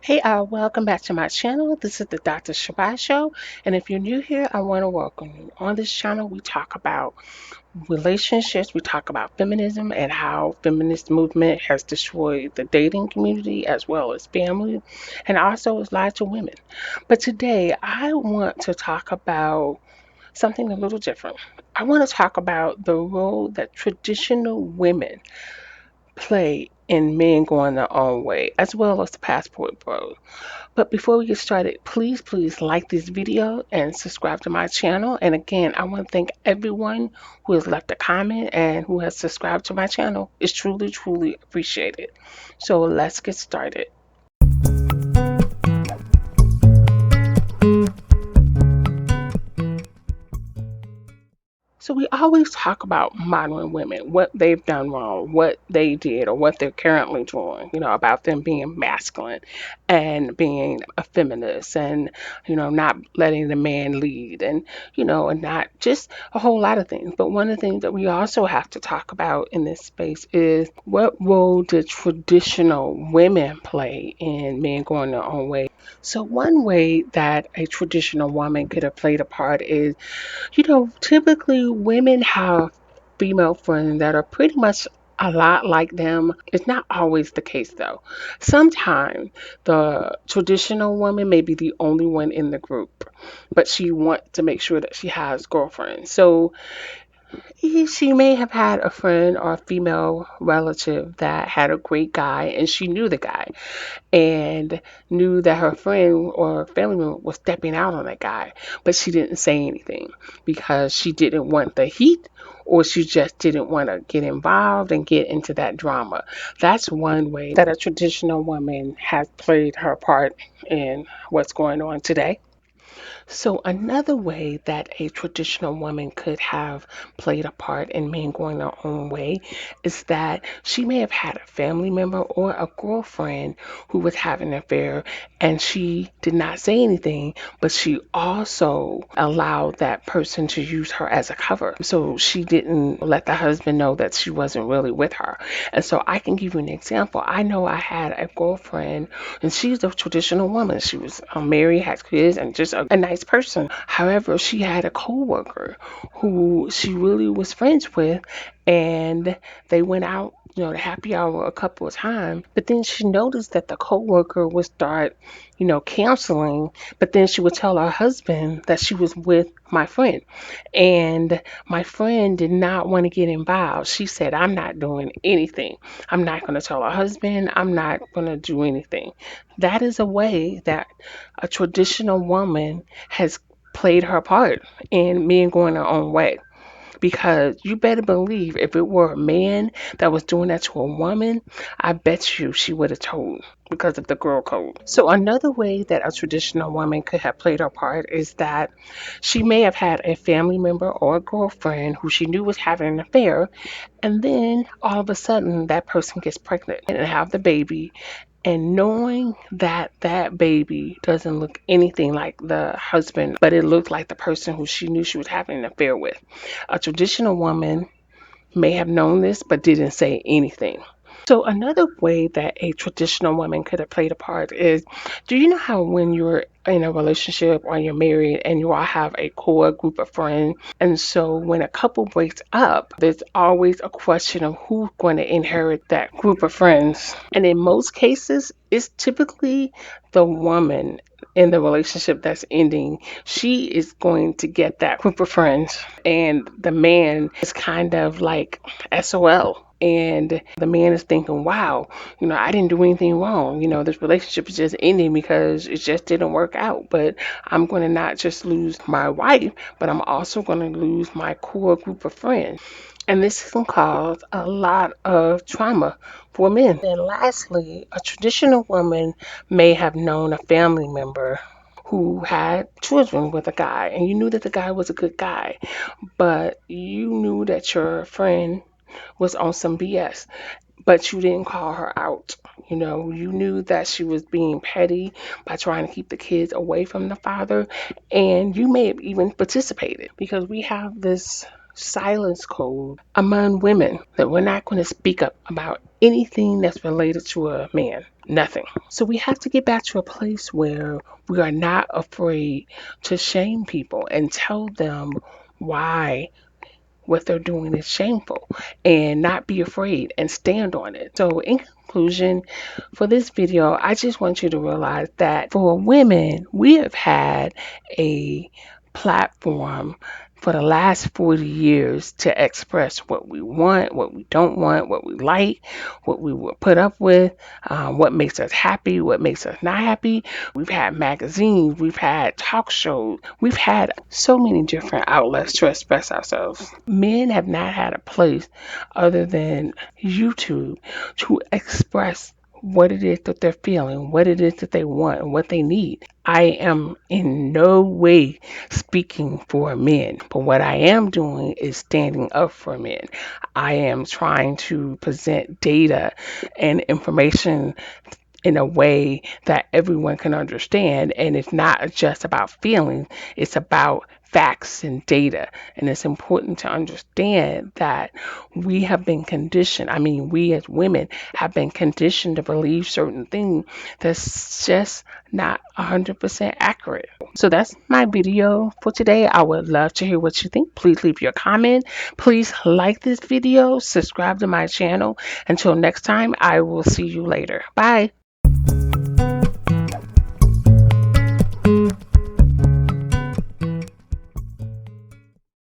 Hey, welcome back to my channel. This is the Dr. Shabbat Show, and if you're new here, I want to welcome you. On this channel, we talk about relationships, we talk about feminism and how feminist movement has destroyed the dating community as well as family, and also has lied to women. But today, I want to talk about something a little different. I want to talk about the role that traditional women play in men going their own way, as well as the passport bros. But before we get started, please like this video and subscribe to my channel. And again, I want to thank everyone who has left a comment and who has subscribed to my channel. It's truly appreciated. So let's get started. So we always talk about modern women, what they've done wrong, what they did, or what they're currently doing, about them being masculine and being a feminist and, not letting the man lead and not just a whole lot of things. But one of the things that we also have to talk about in this space is what role did traditional women play in men going their own way? So one way that a traditional woman could have played a part is typically women have female friends that are pretty much a lot like them. It's not always the case though. Sometimes the traditional woman may be the only one in the group, but she wants to make sure that she has girlfriends. So she may have had a friend or a female relative that had a great guy and she knew the guy and knew that her friend or family member was stepping out on that guy, but she didn't say anything because she didn't want the heat or she just didn't want to get involved and get into that drama. That's one way that a traditional woman has played her part in what's going on today. So, another way that a traditional woman could have played a part in men going their own way is that she may have had a family member or a girlfriend who was having an affair and she did not say anything, but she also allowed that person to use her as a cover. So, she didn't let the husband know that she wasn't really with her. And so, I can give you an example. I know I had a girlfriend and she's a traditional woman. She was married, had kids, and just a nice person. However, she had a coworker who she really was friends with, and they went out, to happy hour a couple of times. But then she noticed that the coworker would start, counseling. But then she would tell her husband that she was with my friend, and my friend did not want to get involved. She said, "I'm not doing anything. I'm not going to tell her husband. I'm not going to do anything." That is a way that a traditional woman has played her part in men going their own way. Because you better believe if it were a man that was doing that to a woman, I bet you she would have told because of the girl code. So another way that a traditional woman could have played her part is that she may have had a family member or a girlfriend who she knew was having an affair, and then all of a sudden that person gets pregnant and have the baby, and knowing that that baby doesn't look anything like the husband, but it looked like the person who she knew she was having an affair with. A traditional woman may have known this but didn't say anything. So another way that a traditional woman could have played a part is, do you know how when you're in a relationship or you're married and you all have a core group of friends, and so when a couple breaks up, there's always a question of who's going to inherit that group of friends. And in most cases, it's typically the woman in the relationship that's ending. She is going to get that group of friends, and the man is kind of like SOL. And the man is thinking, wow, I didn't do anything wrong. This relationship is just ending because it just didn't work out. But I'm going to not just lose my wife, but I'm also going to lose my core group of friends. And this can cause a lot of trauma for men. And lastly, a traditional woman may have known a family member who had children with a guy, and you knew that the guy was a good guy, but you knew that your friend was on some BS, but you didn't call her out. You knew that she was being petty by trying to keep the kids away from the father, and you may have even participated because we have this silence code among women that we're not going to speak up about anything that's related to a man. Nothing. So we have to get back to a place where we are not afraid to shame people and tell them why what they're doing is shameful and not be afraid and stand on it. So, in conclusion, for this video, I just want you to realize that for women, we have had a platform for the last 40 years to express what we want, what we don't want, what we like, what we will put up with, what makes us happy, what makes us not happy. We've had magazines, we've had talk shows, we've had so many different outlets to express ourselves. Men have not had a place other than YouTube to express what it is that they're feeling, what it is that they want, and what they need. I am in no way speaking for men, but what I am doing is standing up for men. I am trying to present data and information in a way that everyone can understand. And it's not just about feelings, it's about facts and data. And it's important to understand that we have been conditioned. I mean, we as women have been conditioned to believe certain things that's just not 100% accurate. So that's my video for today. I would love to hear what you think. Please leave your comment. Please like this video, subscribe to my channel. Until next time, I will see you later. Bye.